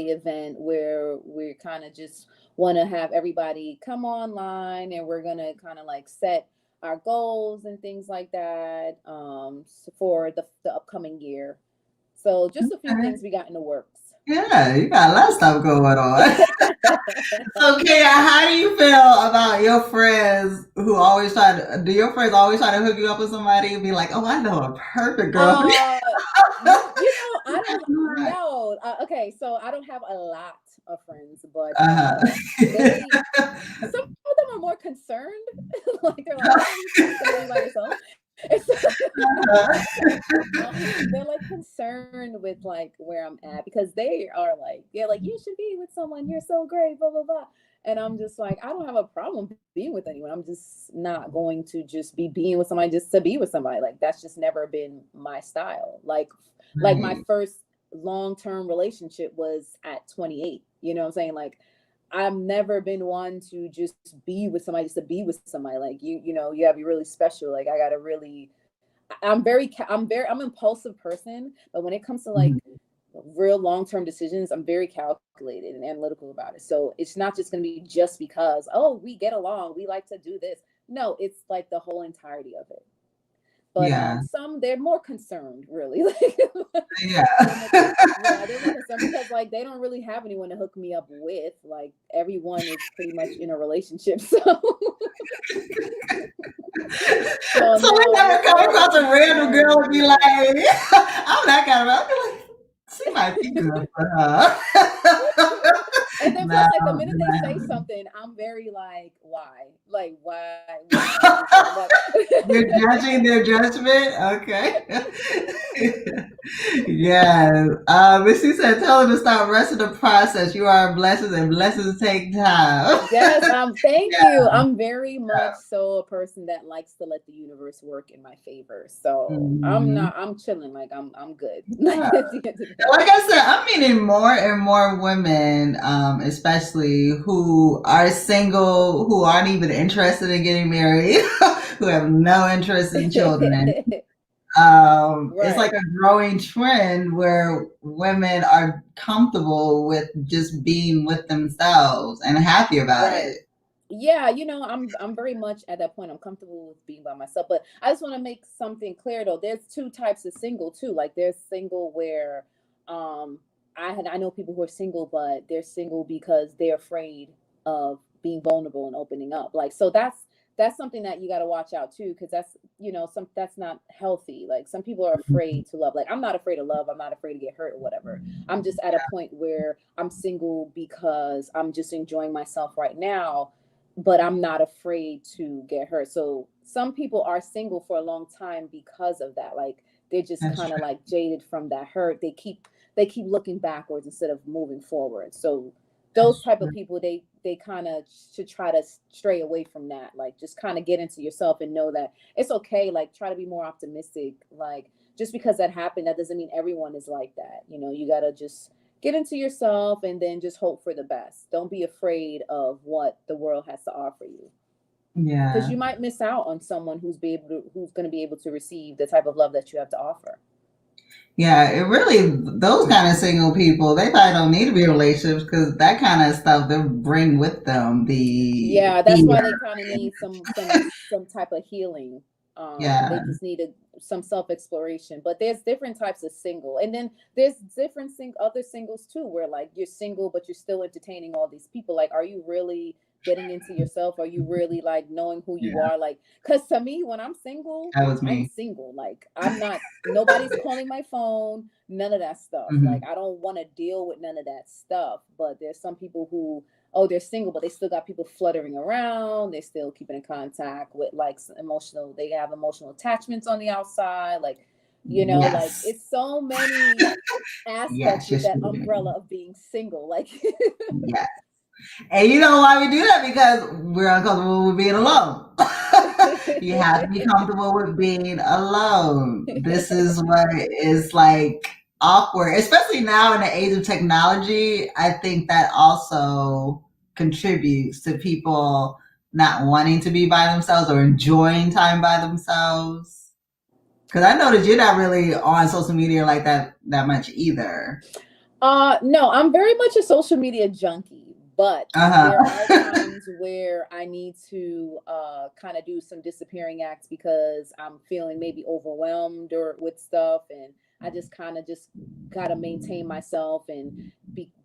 event where we kind of just want to have everybody come online, and we're gonna kind of like set our goals and things like that for the upcoming year. So just a few Okay. things we got in the works. Yeah, you got a lot of stuff going on. So, Kaya, how do you feel about your friends who always try to? Do your friends always try to hook you up with somebody and be like, "Oh, I know a perfect girl for you"? Uh, I don't know. Okay, so I don't have a lot of friends, but they some of them are more concerned. Like they're like, "Oh, you should be by yourself." And so, they're like concerned with like where I'm at because they are like, yeah, like you should be with someone. You're so great, blah blah blah. And I'm just like, I don't have a problem being with anyone. I'm just not going to just be being with somebody just to be with somebody. Like that's just never been my style. Like my Right. first long-term relationship was at 28. You know what I'm saying? Like I've never been one to just be with somebody just to be with somebody. Like you know, you gotta be really special. Like I gotta really I'm an impulsive person, but when it comes to like Mhm. real long-term decisions, I'm very calculated and analytical about it. So it's not just going to be just because, oh, we get along, we like to do this. No, it's like the whole entirety of it. But Yeah. some they're more concerned, really. They're Yeah. more, yeah, they're more concerned because like they don't really have anyone to hook me up with. Like everyone is pretty much in a relationship, so so So we no, never we're come more across like a random girl partners. and be like, Yeah. I'm that kind of. I'll be like, she might be good for her. And then No, plus, like the minute they say no. something, I'm very like, why? Like, why? Why did you say that? Like, You're judging their judgment? Okay. Yes. But she said, tell her to stop rushing the process. You are a blessing and blessings take time. yes, thank Yeah. you. I'm very much so a person that likes to let the universe work in my favor. So Mhm. I'm chilling. Like I'm good. Yeah. Like at the end of the day. Like I said, I'm meeting more and more women, especially who are single, who aren't even interested in getting married, who have no interest in children. It's like Right. a growing trend where women are comfortable with just being with themselves and happy about Right. it. Yeah, I'm very much at that point. I'm comfortable with being by myself. But I just want to make something clear though. There's two types of single too. Like there's single where um I know people who are single, but they're single because they're afraid of being vulnerable and opening up. Like so that's something that you got to watch out too, because that's some that's not healthy. Like some people are afraid to love. Like I'm not afraid of love. I'm not afraid to get hurt or whatever. I'm just at a point where I'm single because I'm just enjoying myself right now, but I'm not afraid to get hurt. So some people are single for a long time because of that. Like they're just That's kind of true. like jaded from that hurt. They keep looking backwards instead of moving forward. So those That's type of true. people, they kind of should try to stray away from that. Like just kind of get into yourself and know that it's okay. Like try to be more optimistic. Like just because that happened, that doesn't mean everyone is like that. You gotta just get into yourself and then just hope for the best. Don't be afraid of what the world has to offer you, because Yeah. you might miss out on someone who's going to be able to receive the type of love that you have to offer. Yeah, it really, those kind of single people, they probably don't need to be in relationships because that kind of stuff they bring with them the Yeah, that's why fear. they kind of need some type of healing. They Yeah, just needed some self exploration. But there's different types of single, and then there's different other singles too, where like you're single but you're still entertaining all these people. Like, are you really getting into yourself? Are you really like knowing who you yeah, are? Like, because to me, when I'm single, that was I'm me. single. Like, I'm not. Nobody's calling my phone. None of that stuff. Like, Hmm. I don't want to deal with none of that stuff. But there's some people who, oh, they're single, but they still got people fluttering around. They're still keeping in contact with like emotional, they have emotional attachments on the outside. Like, like Yes, it's so many aspects yes, you're with that speaking. umbrella of being single. Like, Yes. And you know why we do that? Because we're uncomfortable with being alone. You have to be comfortable with being alone. This is what is like awkward, especially now in the age of technology. I think that also contributes to people not wanting to be by themselves or enjoying time by themselves. Because I noticed you're not really on social media like that much either. no, I'm very much a social media junkie, but Uh there are huh. times where I need to kind of do some disappearing acts because I'm feeling maybe overwhelmed or with stuff, and I just kind of just gotta maintain myself and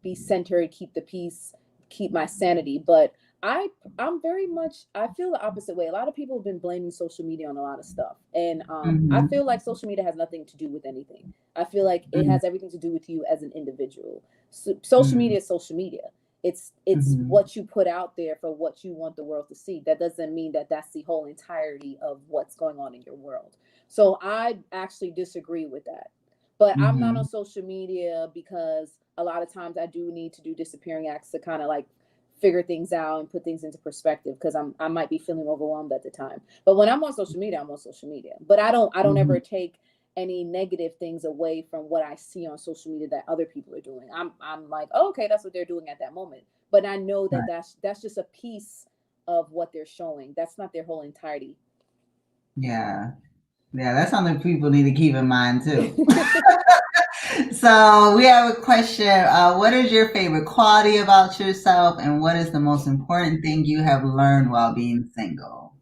be centered, keep the peace, keep my sanity. But I I'm very much, I feel the opposite way. A lot of people have been blaming social media on a lot of stuff, and I Hmm. feel like social media has nothing to do with anything. I feel like it Hmm. has everything to do with you as an individual. So, social Hmm. media is social media. It's Hmm. what you put out there for what you want the world to see. That doesn't mean that that's the whole entirety of what's going on in your world. So I actually disagree with that. But I'm not on Hmm. social media because a lot of times I do need to do disappearing acts to kind of like figure things out and put things into perspective because I might be feeling overwhelmed at the time. But when I'm on social media, I'm on social media. But I don't Hmm. ever take any negative things away from what I see on social media that other people are doing. I'm like, oh, okay, that's what they're doing at that moment. But I know that Right. that's just a piece of what they're showing. That's not their whole entirety. Yeah. Yeah, that's something people need to keep in mind too. So we have a question. What is your favorite quality about yourself, and what is the most important thing you have learned while being single?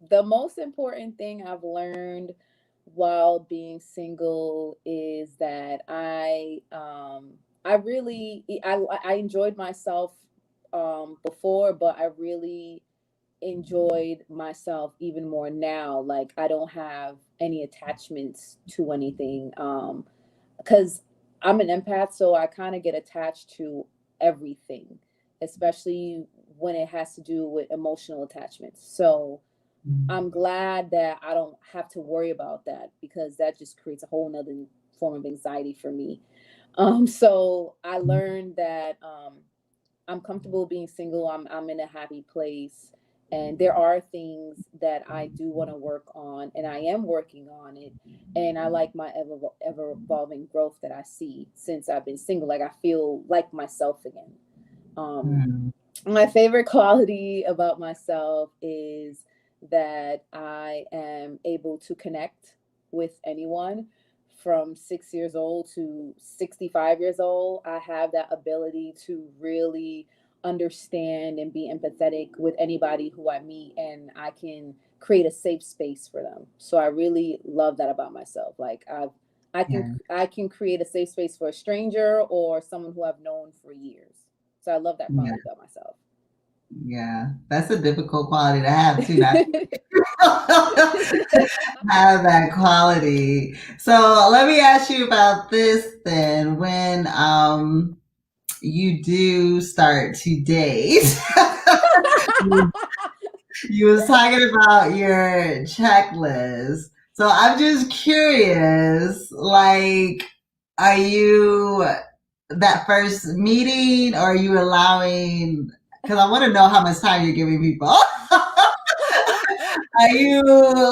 The most important thing I've learned while being single is that I really I enjoyed myself before, but I really enjoyed myself even more now. Like, I don't have any attachments to anything. Because I'm an empath, so I kind of get attached to everything, especially when it has to do with emotional attachments. So I'm glad that I don't have to worry about that because that just creates a whole nother form of anxiety for me. So I learned that I'm comfortable being single. I'm in a happy place. And there are things that I do want to work on, and I am working on it. And I like my ever evolving growth that I see since I've been single. Like, I feel like myself again. Um, Mhm. my favorite quality about myself is that I am able to connect with anyone from 6 years old to 65 years old. I have that ability to really understand and be empathetic with anybody who I meet, and I can create a safe space for them. So I really love that about myself. Like, Yeah. I can create a safe space for a stranger or someone who I've known for years. So I love that Yeah. quality about myself. Yeah. That's a difficult quality to have too. Not have that quality. So let me ask you about this then. When you do start to date, you, you was talking about your checklist. So I'm just curious, like, are you that first meeting, or are you allowing? Because I want to know how much time you're giving people. Are you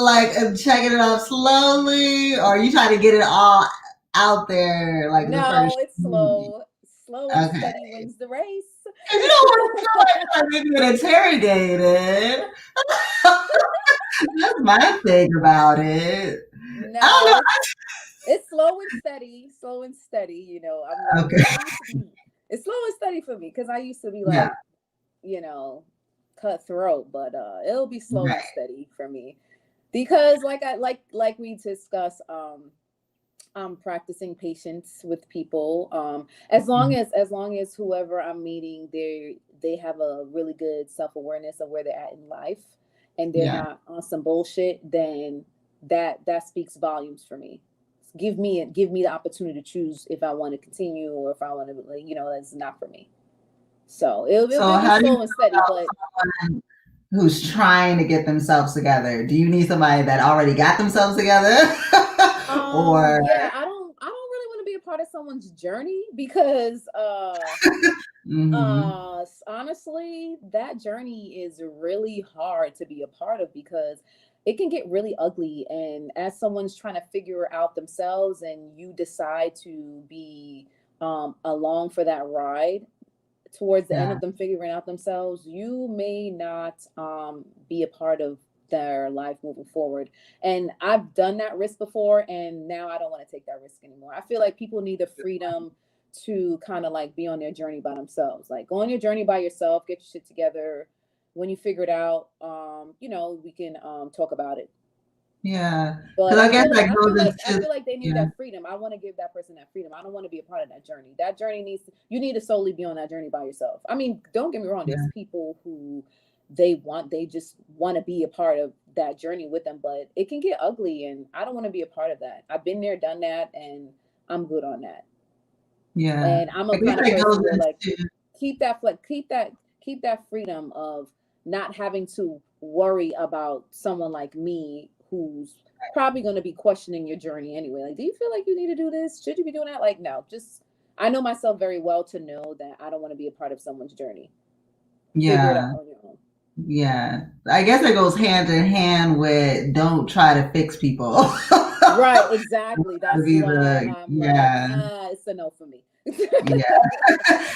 like checking it out slowly, or are you trying to get it all out there like the No, first it's meeting? slow. slow and Okay. steady wins the race. You don't want to feel like you're being interrogated. That's my thing about it. I No, don't it's slow and steady. You know, I'm know. like, Okay. because I used to be. It's slow and steady for me because I used to be Yeah. like, you know, cutthroat, but it'll be slow and Right. steady for me because, like we discussed, I'm practicing patience with people. As long as whoever I'm meeting, they have a really good self awareness of where they're at in life, and they're Yeah. not on some bullshit, then that speaks volumes for me. Give me the opportunity to choose if I want to continue or if I want to, like, that's not for me. So So it'll be how do you slow and feel steady, about but someone who's trying to get themselves together? Do you need somebody that already got themselves together? Or yeah, I don't really want to be a part of someone's journey because mhm. honestly, that journey is really hard to be a part of because it can get really ugly. And as someone's trying to figure out themselves and you decide to be along for that ride, towards the end Yeah. of them figuring out themselves, you may not be a part of their life moving forward. And I've done that risk before, and now I don't want to take that risk anymore. I feel like people need the freedom to kind of like be on their journey by themselves. Like, go on your journey by yourself, get your shit together. When you figure it out, we can talk about it. Yeah. But Because I I guess feel like that I feel goes like I into feel like they need yeah. that freedom. I want to give that person that freedom. I don't want to be a part of that journey. That journey you need to solely be on that journey by yourself. I mean, don't get me wrong. There's Yeah. people who they just want to be a part of that journey with them, but it can get ugly, and I don't want to be a part of that. I've been there, done that, and I'm good on that. Yeah. And I'm I a guess kind of that goes person where, like, into keep that flex, keep that freedom of not having to worry about someone like me who's probably going to be questioning your journey anyway. Like, do you feel like you need to do this? Should you be doing that? Like, no, just I know myself very well to know that I don't want to be a part of someone's journey. Figure it yeah. out on your own. Yeah. I guess it goes hand in hand with don't try to fix people. Right, exactly. To That's be why the I'm like, yeah. it's a no for me. Yeah.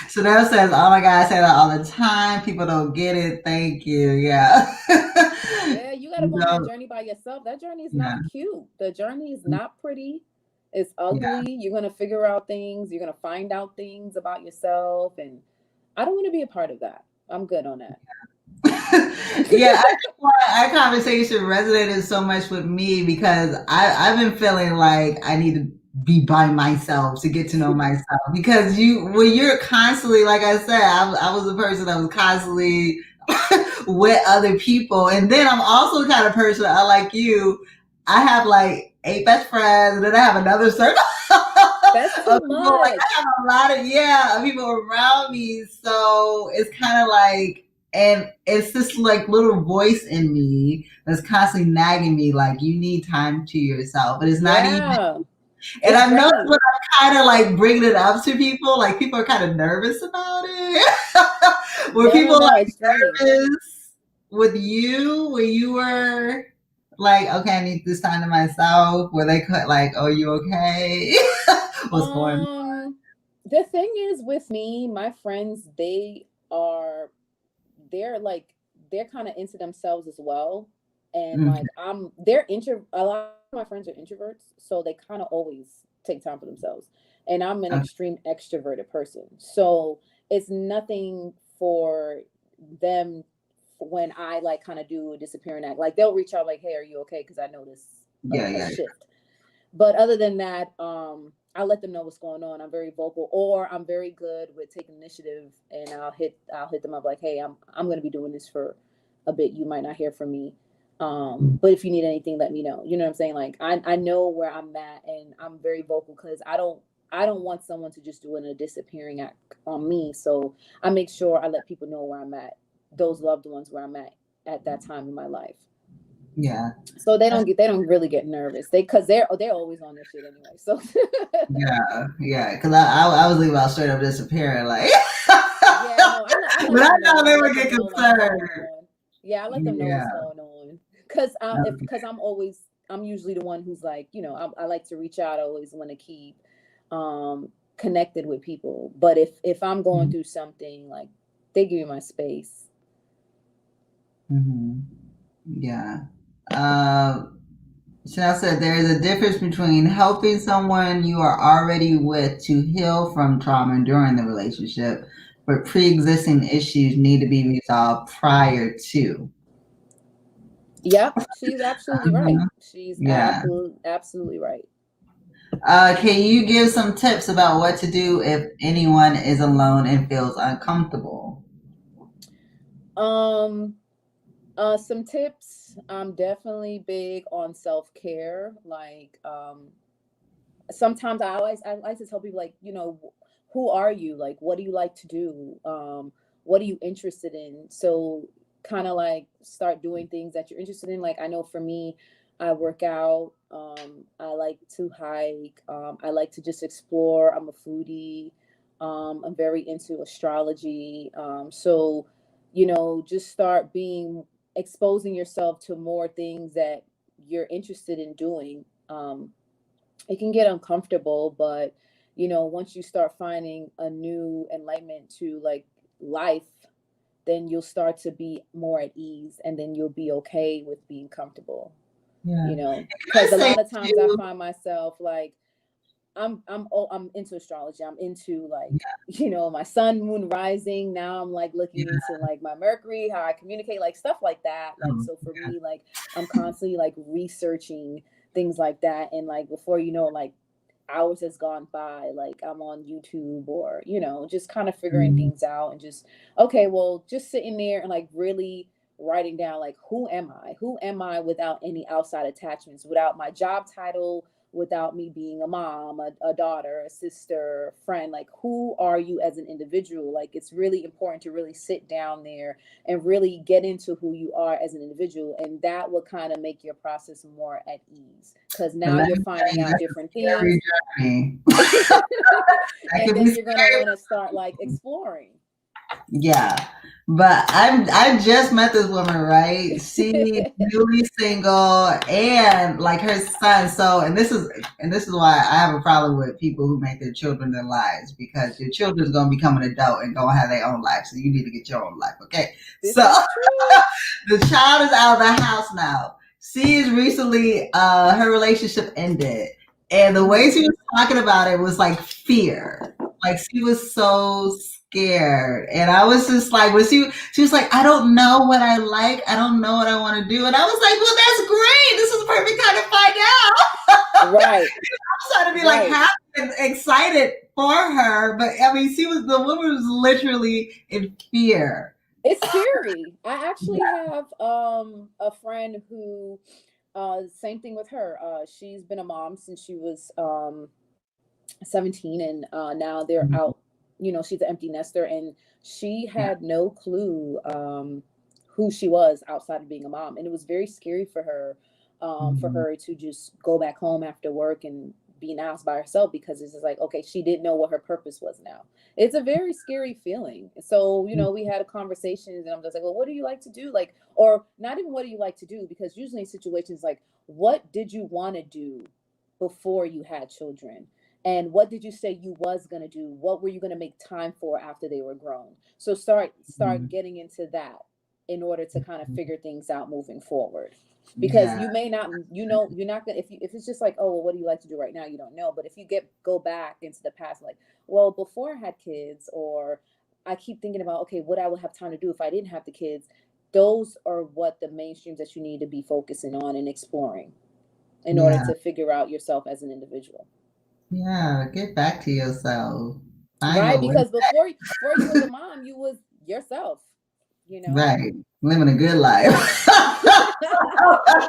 Chanel says, "Oh my God, I say that all the time. People don't get it. Thank you. Yeah. Yeah, you got to go on that No, journey by yourself. That journey is yeah. not cute. The journey is not pretty. It's Yeah. ugly. You're going to figure out things. You're going to find out things about yourself. And I don't want to be a part of that. I'm good on that. Yeah, I think why our conversation resonated so much with me because I've been feeling like I need to be by myself to get to know myself. Because when you're constantly, like I said, I was a person that was constantly with other people. And then I'm also the kind of person, I like you, I have like 8 best friends, and then I have another circle That's of too people. Like much. I have a lot of people around me. So it's kind of like, and it's this like little voice in me that's constantly nagging me, like you need time to yourself. But it's not even. Yeah, And it's I've noticed draining. when I'm kind of like bringing it up to people, like people are kind of nervous about it. Were No, no, people no. like It's draining. nervous with you when you were like, okay, I need this time to myself? Were they like, oh, you okay? What's going on? The thing is with me, my friends, they're like they're kind of into themselves as well, and Mhm. like they're intro a lot of my friends are introverts, so they kind of always take time for themselves, and I'm an Okay. extreme extroverted person, so it's nothing for them when I like kind of do a disappearing act. Like, they'll reach out like, hey, are you okay, because I notice Yeah, a yeah, shift. But other than that, I let them know what's going on. I'm very vocal, or I'm very good with taking initiative, and I'll hit them up like, hey, I'm going to be doing this for a bit. You might not hear from me, but if you need anything, let me know. You know what I'm saying? Like, I know where I'm at, and I'm very vocal because I don't want someone to just do a disappearing act on me. So I make sure I let people know where I'm at, those loved ones where I'm at that time in my life. yeah. So they don't really get nervous. Because they're always on this shit anyway. So Yeah, yeah, because I was thinking about straight up disappearing, like, yeah, no, I let but I them know know. they I would let get them know like what's going concerned. on. Yeah, I let them know Yeah, what's going on. Cause if okay. because I'm usually the one who's like, I like to reach out. I always want to keep connected with people. But if I'm going through something, like, they give me my space. Mm-hmm. Yeah. Chanel said there is a difference between helping someone you are already with to heal from trauma during the relationship, but pre-existing issues need to be resolved prior to. Yep, she's absolutely right. Mhm. She's Yeah. absolutely right. Can you give some tips about what to do if anyone is alone and feels uncomfortable? Um, some tips. I'm definitely big on self-care. Like, sometimes I like to tell people, like, who are you? Like, what do you like to do? What are you interested in? So kind of like start doing things that you're interested in. Like, I know for me, I work out. I like to hike. I like to just explore. I'm a foodie. I'm very into astrology. So, just start exposing yourself to more things that you're interested in doing. It can get uncomfortable, but once you start finding a new enlightenment to, like, life, then you'll start to be more at ease, and then you'll be okay with being comfortable. Yeah. Because Can a I say lot of times I too? find myself, like, I'm into astrology. I'm into, like, my sun, moon, rising. Now I'm like looking into, like, my Mercury, how I communicate, like stuff like that. Like, Oh, so for me, like, I'm constantly, like, researching things like that, and, like, before you know, like, hours has gone by, like, I'm on YouTube, or just kind of figuring mm, things out, and just, okay, well, just sitting there and, like, really writing down, like, who am I without any outside attachments, without my job title, without me being a mom, a daughter, a sister, friend. Like, who are you as an individual? Like, it's really important to really sit down there and really get into who you are as an individual, and that will kind of make your process more at ease, because but now let you're me tell finding you, out that's a different things. scary journey. That And can be then you're going to scary. want to start, like, exploring. Yeah. But I just met this woman, right? She's newly single and like her son. So and this is why I have a problem with people who make their children their lives, because your children's gonna become an adult and gonna have their own life. So you need to get your own life, okay? This So is true. the child is out of the house now. She is recently her relationship ended. And the way she was talking about it was like fear. Like she was so scared. And I was just like, she was like, I don't know what I like. I don't know what I want to do. And I was like, well, that's great. This is the perfect time to find out. Right. I'm trying to be like Right. happy and excited for her. But I mean, the woman was literally in fear. It's scary. I actually have a friend who, same thing with her. She's been a mom since she was 17, and now they're out. She's an empty nester, and she Yeah. had no clue who she was outside of being a mom, and it was very scary for Mhm. her to just go back home after work and be in the house by herself, because it's just like, okay, she didn't know what her purpose was now. It's a very scary feeling. So, we had a conversation, and I'm just like, well, what do you like to do? Like, or not even what do you like to do? Because usually in situations like, what did you want to do before you had children? And what did you say you was going to do? What were you going to make time for after they were grown? So start Mhm. getting into that in order to kind of figure things out moving forward. Because Yeah. you may not, you're not gonna, if it's just like, oh, well, what do you like to do right now, you don't know. But if you go back into the past, like, well, before I had kids, or I keep thinking about, okay, what I would have time to do if I didn't have the kids. Those are what the mainstreams that you need to be focusing on and exploring in order Yeah. to figure out yourself as an individual. Yeah. Get back to yourself. Find Right? your way. Because before you was a mom, you was yourself, you know? Right. Living a good life.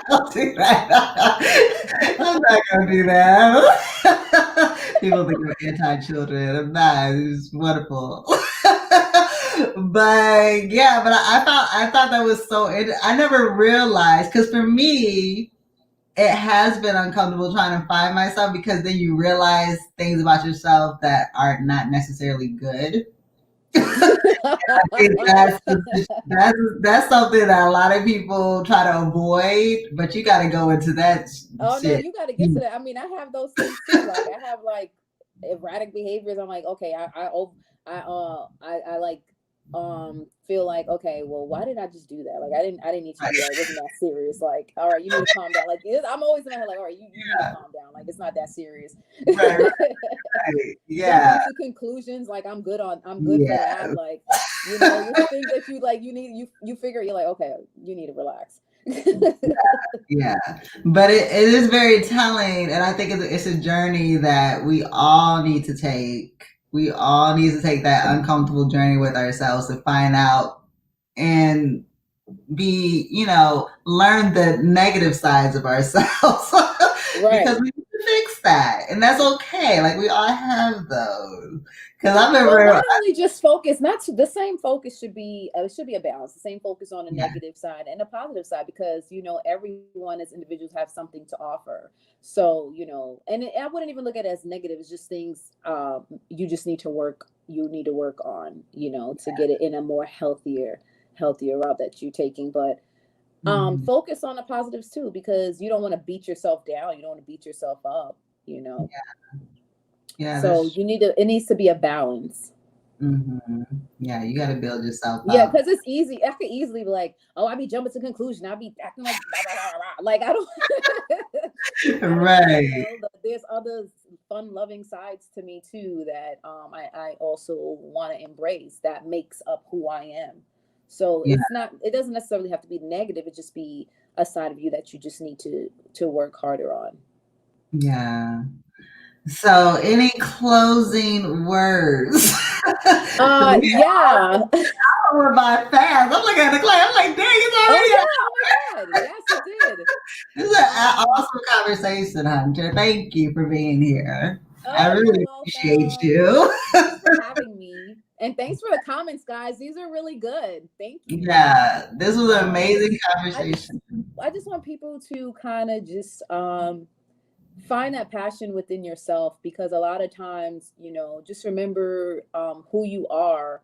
Don't do that. I'm not gonna do that. People think I'm anti-children. I'm not. It's wonderful. But yeah, but I thought that was so. I never realized, because for me, it has been uncomfortable trying to find myself, because then you realize things about yourself that are not necessarily good. think that's something that a lot of people try to avoid, but you got to go into that Oh no, shit. you got to get to that. I mean, I have those things too. Like, I have, like, erratic behaviors, I'm like, okay, I like feel like, okay, well, why did I just do that? Like, I didn't need to do that. It wasn't that serious. Like, all right, you need to calm down. Like, I'm always in my head like, all right, you need to calm down. Like, it's not that serious. Right, right. Yeah. Jumping to conclusions, like, I'm good for Yeah. that. Like, there's things that you like, you figure, you're like, okay, you need to relax. Yeah. But it is very telling. And I think it's a journey that we all need to take. We all need to take that uncomfortable journey with ourselves to find out and be, learn the negative sides of ourselves because Right. we need to fix that. And that's okay. Like we all have those. Because I Well, remember, not only just focus, not to, the same focus should be, it should be a balance. The same focus on the yeah, negative side and the positive side, because everyone as individuals have something to offer. So and I wouldn't even look at it as negative. It's just things you just need to work. You need to work on, to get it in a more healthier route that you're taking. But mhm, focus on the positives too, because you don't want to beat yourself down. You don't want to beat yourself up. You know. yeah, So that's, it needs to be a balance. yeah, you got to build yourself Yeah, up. because it's easy. I could easily be like, oh, I be jumping to conclusion. I be acting like blah, blah, blah, blah. Like I don't I don't Right. there's other fun loving sides to me too that I also want to embrace, that makes up who I am. So Yeah. it doesn't necessarily have to be negative, it just be a side of you that you just need to work harder on. Yeah. So, any closing words? We Yeah. were by fast. I'm looking at the clock. I'm like, dang, Oh it's already. yeah, oh my God. Yes, it did. This is an Um, awesome conversation, Hunter. Thank you for being here. I oh, you're really appreciate welcome. you. Thanks for having me. And thanks for the comments, guys. These are really good. Thank you. Yeah, this was an amazing Just I just conversation. I just want people to kind of just find that passion within yourself, because a lot of times, just remember who you are.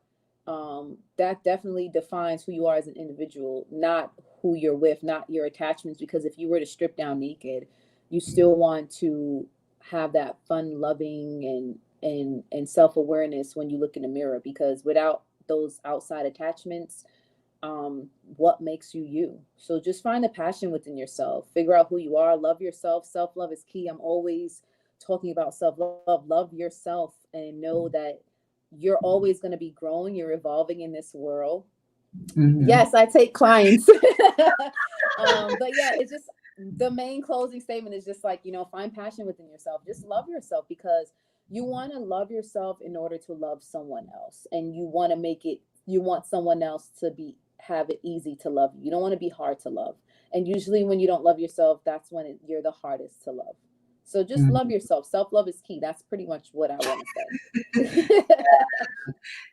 That definitely defines who you are as an individual, not who you're with, not your attachments. Because if you were to strip down naked, you still want to have that fun loving and self-awareness when you look in the mirror, because without those outside attachments, what makes you you. So just find the passion within yourself, figure out who you are, love yourself. Self-love is key. I'm always talking about self-love. Love yourself and know that you're always going to be growing, you're evolving in this world. Mhm. Yes, I take clients. But yeah, it's just the main closing statement is just like, find passion within yourself. Just love yourself, because you want to love yourself in order to love someone else. And you want someone else to have it easy to love you. You don't want to be hard to love. And usually when you don't love yourself, that's when you're the hardest to love. So just love Mhm. yourself. Self-love is key. That's pretty much what I want to say.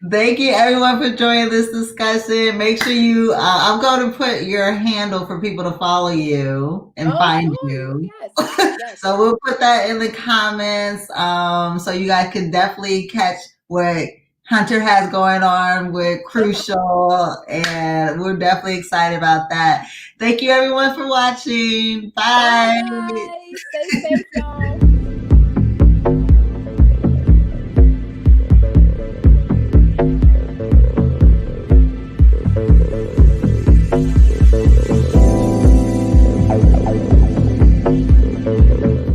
Thank you, everyone, for joining this discussion. Make sure I'm going to put your handle for people to follow you and Oh, find sure. you. Yes. Yes. So we'll put that in the comments. So you guys can definitely catch what Hunter has going on with Crucial. And we're definitely excited about that. Thank you, everyone, for watching. Bye, Bye. guys. Stay safe, y'all.